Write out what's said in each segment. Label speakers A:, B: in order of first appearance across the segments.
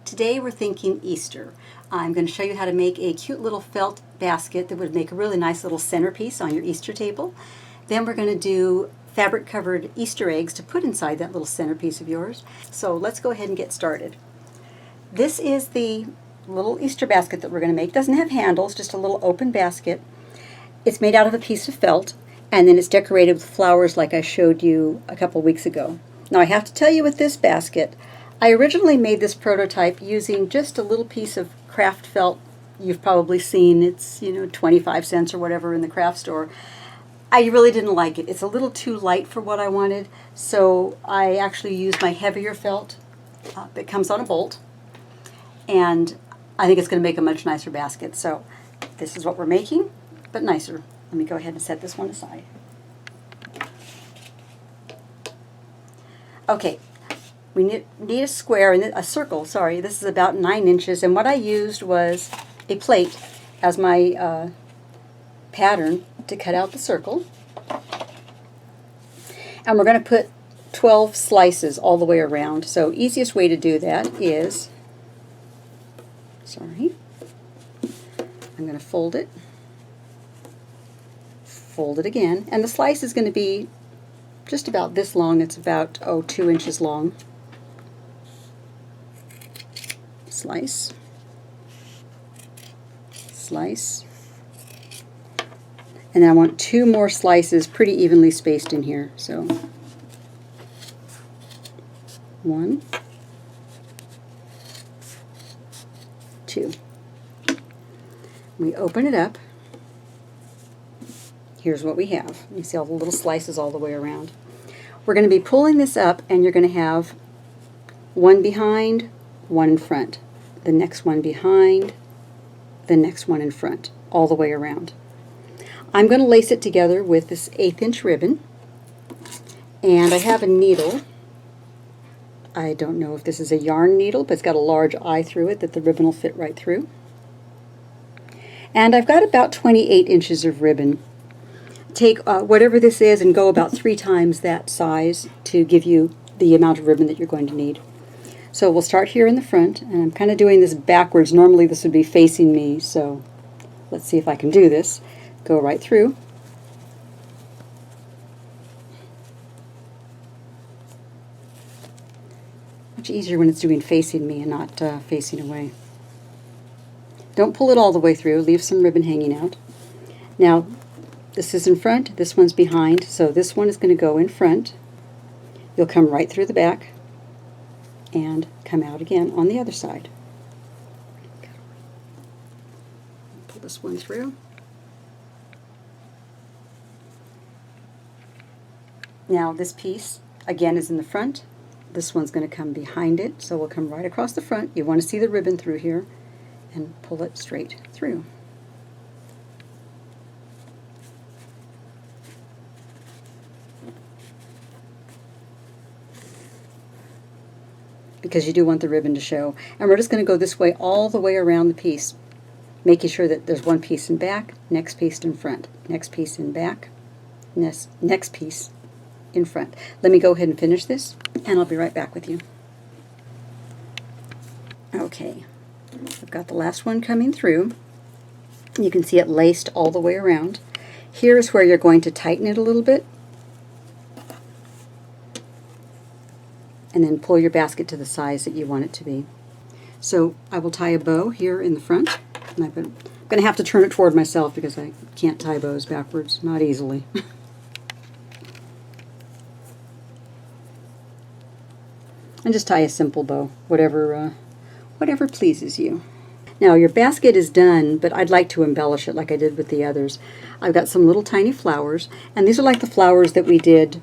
A: Today we're thinking Easter. I'm going to show you how to make a cute little felt basket that would make a really nice little centerpiece on your Easter table. Then we're going to do fabric covered Easter eggs to put inside that little centerpiece of yours. So let's go ahead and get started. This is the little Easter basket that we're going to make. It doesn't have handles, just a little open basket. It's made out of a piece of felt, and then it's decorated with flowers like I showed you a couple weeks ago. Now I have to tell you, with this basket, I originally made this prototype using just a little piece of craft felt. You've probably seen it's 25 cents or whatever in the craft store. I really didn't like it. It's a little too light for what I wanted, so I actually used my heavier felt that comes on a bolt, and I think it's going to make a much nicer basket. So this is what we're making, but nicer. Let me go ahead and set this one aside. Okay. We need a square, and a circle, sorry. This is about 9 inches, and what I used was a plate as my pattern to cut out the circle. And we're going to put 12 slices all the way around. So easiest way to do that is, I'm going to fold it again, and the slice is going to be just about this long. It's about 2 inches long. Slice, slice, and then I want 2 more slices pretty evenly spaced in here. So 1, 2. We open it up. Here's what we have. You see all the little slices all the way around. We're going to be pulling this up, and you're going to have one behind, one in front, the next one behind, the next one in front, all the way around. I'm going to lace it together with this 1/8 inch ribbon, and I have a needle. I don't know if this is a yarn needle, but it's got a large eye through it that the ribbon will fit right through. And I've got about 28 inches of ribbon. Take whatever this is and go about 3 times that size to give you the amount of ribbon that you're going to need. So we'll start here in the front, and I'm kind of doing this backwards. Normally this would be facing me, so let's see if I can do this. Go right through. Much easier when it's doing facing me and not facing away. Don't pull it all the way through. Leave some ribbon hanging out. Now, this is in front, this one's behind, so this one is going to go in front. You'll come right through the back and come out again on the other side. Pull this one through. Now this piece again is in the front. This one's going to come behind it, so we'll come right across the front. You want to see the ribbon through here and pull it straight through. Because you do want the ribbon to show. And we're just going to go this way all the way around the piece, making sure that there's one piece in back, next piece in front, next piece in back, next piece in front. Let me go ahead and finish this, and I'll be right back with you. Okay, I've got the last one coming through. You can see it laced all the way around. Here's where you're going to tighten it a little bit, and then pull your basket to the size that you want it to be. So I will tie a bow here in the front, and I'm going to have to turn it toward myself because I can't tie bows backwards, not easily. And just tie a simple bow, whatever pleases you. Now your basket is done, but I'd like to embellish it like I did with the others. I've got some little tiny flowers, and these are like the flowers that we did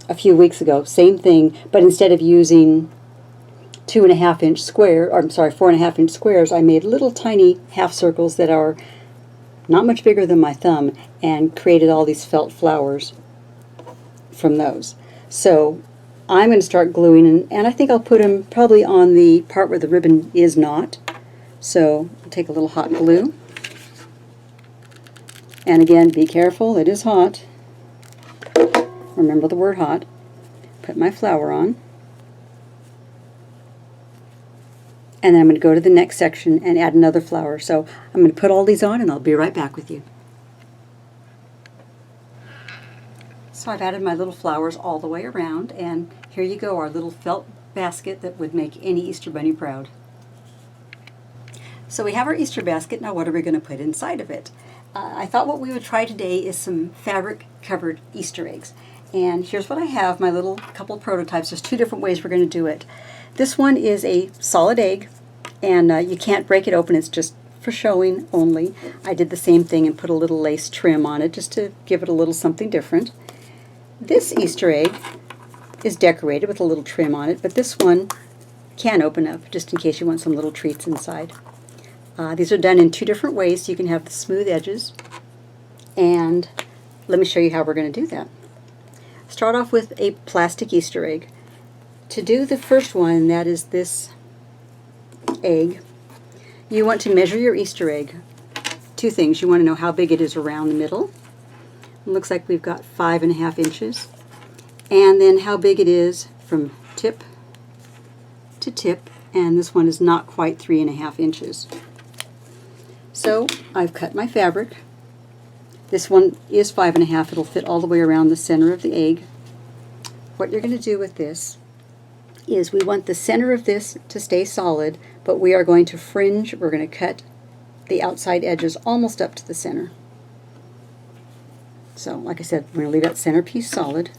A: a few weeks ago. Same thing, but instead of using 4.5 inch squares, I made little tiny half circles that are not much bigger than my thumb, and created all these felt flowers from those. So I'm going to start gluing, and I think I'll put them probably on the part where the ribbon is not. So I'll take a little hot glue, and again, be careful, it is hot. Remember the word hot. Put my flower on. And then I'm going to go to the next section and add another flower. So I'm going to put all these on and I'll be right back with you. So I've added my little flowers all the way around, and here you go, our little felt basket that would make any Easter bunny proud. So we have our Easter basket. Now what are we going to put inside of it? I thought what we would try today is some fabric covered Easter eggs. And here's what I have, my little couple prototypes. There's two different ways we're going to do it. This one is a solid egg, and you can't break it open, it's just for showing only. I did the same thing and put a little lace trim on it just to give it a little something different. This Easter egg is decorated with a little trim on it, but this one can open up just in case you want some little treats inside. These are done in two different ways. You can have the smooth edges, and let me show you how we're going to do that. Start off with a plastic Easter egg. To do the first one, that is this egg, you want to measure your Easter egg. Two things. You want to know how big it is around the middle. It looks like we've got 5.5 inches. And then how big it is from tip to tip, and this one is not quite 3.5 inches. So I've cut my fabric. This one is 5.5. It'll fit all the way around the center of the egg. What you're going to do with this is we want the center of this to stay solid, but we are going to fringe. We're going to cut the outside edges almost up to the center. So, like I said, we're going to leave that center piece solid.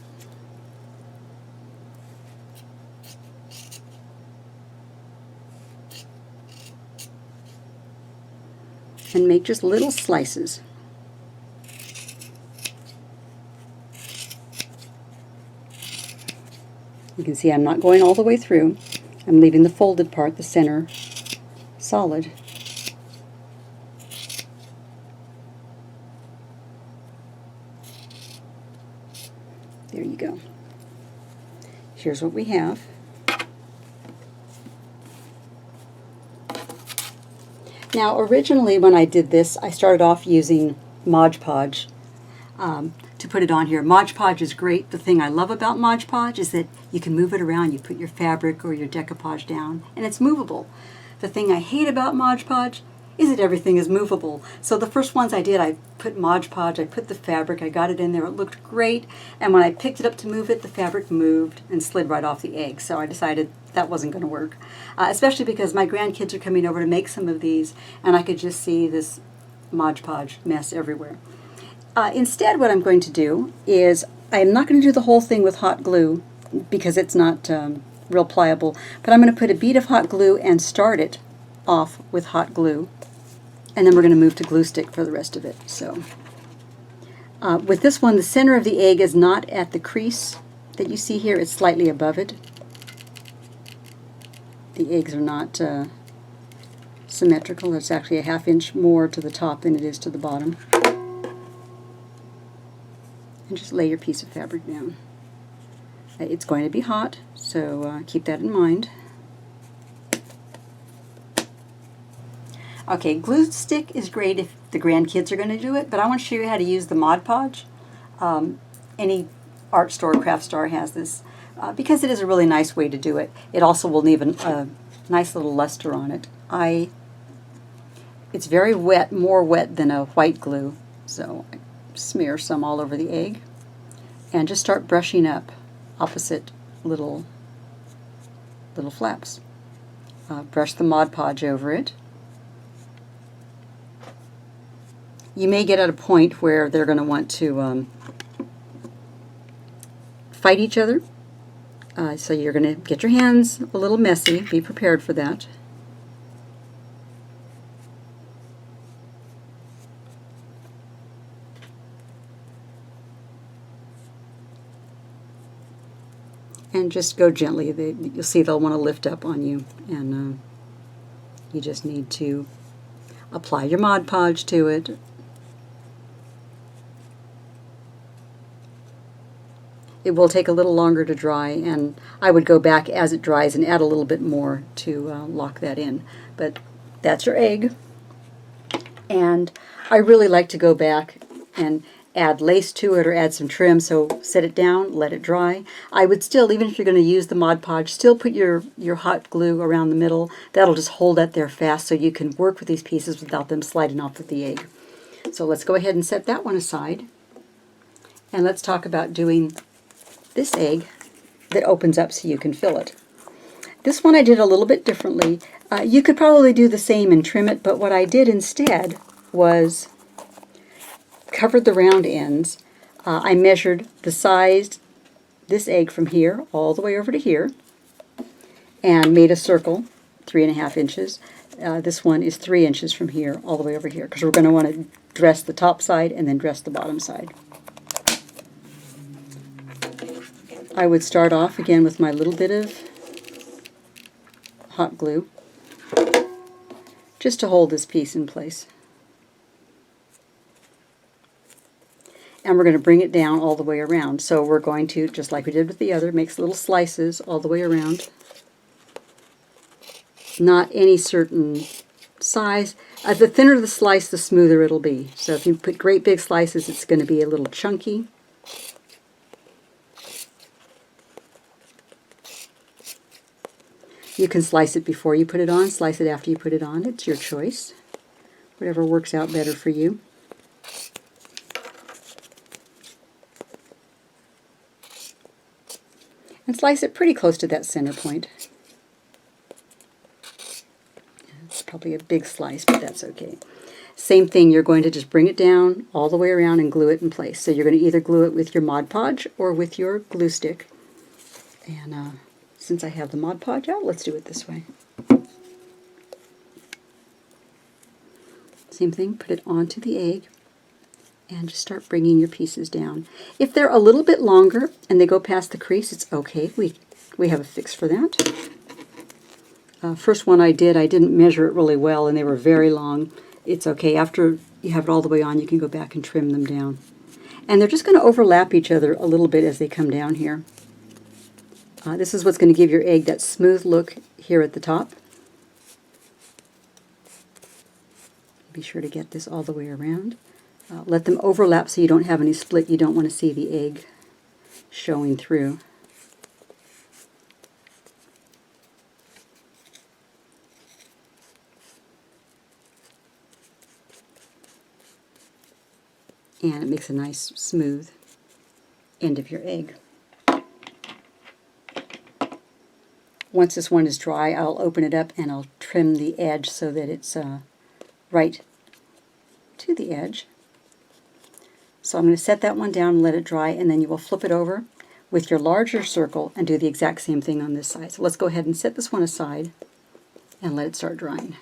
A: And make just little slices. You can see I'm not going all the way through. I'm leaving the folded part, the center, solid. There you go. Here's what we have. Now, originally when I did this, I started off using Podge to put it on here. Podge is great. The thing I love about Podge is that you can move it around. You put your fabric or your decoupage down, and it's movable. The thing I hate about Podge is that everything is movable. So the first ones I did, I put Podge, I put the fabric, I got it in there, it looked great, and when I picked it up to move it, the fabric moved and slid right off the egg. So I decided that wasn't going to work, especially because my grandkids are coming over to make some of these, and I could just see this Podge mess everywhere. Instead, what I'm going to do is, I'm not going to do the whole thing with hot glue because it's not real pliable, but I'm going to put a bead of hot glue and start it off with hot glue, and then we're going to move to glue stick for the rest of it. So with this one, the center of the egg is not at the crease that you see here, it's slightly above it. The eggs are not symmetrical. It's actually a 1/2 inch more to the top than it is to the bottom. And just lay your piece of fabric down. It's going to be hot, so keep that in mind. Okay, glue stick is great if the grandkids are going to do it, but I want to show you how to use the Mod Podge. Any art store or craft store has this because it is a really nice way to do it. It also will leave a nice little luster on it. It's very wet, more wet than a white glue, so I smear some all over the egg and just start brushing up opposite little flaps. Brush the Mod Podge over it. You may get at a point where they're going to want to fight each other, so you're going to get your hands a little messy. Be prepared for that. And just go gently. You'll see they'll want to lift up on you, and you just need to apply your Mod Podge to it. It will take a little longer to dry, and I would go back as it dries and add a little bit more to lock that in. But that's your egg, and I really like to go back and add lace to it or add some trim, so set it down, let it dry. I would still, even if you're going to use the Mod Podge, still put your hot glue around the middle. That'll just hold that there fast so you can work with these pieces without them sliding off with the egg. So let's go ahead and set that one aside. And let's talk about doing this egg that opens up so you can fill it. This one I did a little bit differently. You could probably do the same and trim it, but what I did instead was covered the round ends. I measured the size, this egg from here all the way over to here, and made a circle, 3.5 inches. This one is 3 inches from here all the way over here, because we're going to want to dress the top side and then dress the bottom side. I would start off again with my little bit of hot glue, just to hold this piece in place. And we're going to bring it down all the way around. So we're going to, just like we did with the other, make little slices all the way around. Not any certain size. The thinner the slice, the smoother it'll be. So if you put great big slices, it's going to be a little chunky. You can slice it before you put it on, slice it after you put it on. It's your choice. Whatever works out better for you. And slice it pretty close to that center point. It's probably a big slice, but that's okay. Same thing, you're going to just bring it down all the way around and glue it in place. So you're going to either glue it with your Mod Podge or with your glue stick. And since I have the Mod Podge out, let's do it this way. Same thing, put it onto the egg and just start bringing your pieces down. If they're a little bit longer and they go past the crease, it's okay. We have a fix for that. First one I didn't measure it really well and they were very long. It's okay. After you have it all the way on, you can go back and trim them down. And they're just going to overlap each other a little bit as they come down here. This is what's going to give your egg that smooth look here at the top. Be sure to get this all the way around. Let them overlap so you don't have any split. You don't want to see the egg showing through. And it makes a nice smooth end of your egg. Once this one is dry, I'll open it up and I'll trim the edge so that it's right to the edge. So I'm going to set that one down and let it dry, and then you will flip it over with your larger circle and do the exact same thing on this side. So let's go ahead and set this one aside and let it start drying.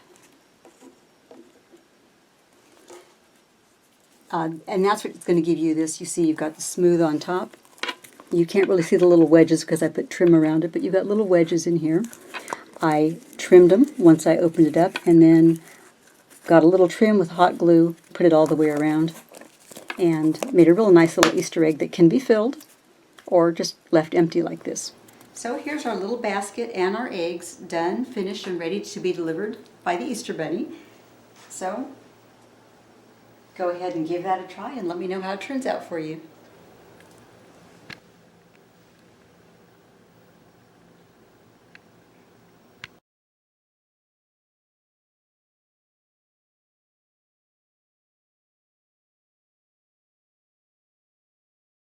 A: And that's what's going to give you this. You see you've got the smooth on top. You can't really see the little wedges because I put trim around it, but you've got little wedges in here. I trimmed them once I opened it up, and then got a little trim with hot glue, put it all the way around, and made a real nice little Easter egg that can be filled or just left empty like this. So here's our little basket and our eggs done, finished, and ready to be delivered by the Easter Bunny. So go ahead and give that a try and let me know how it turns out for you.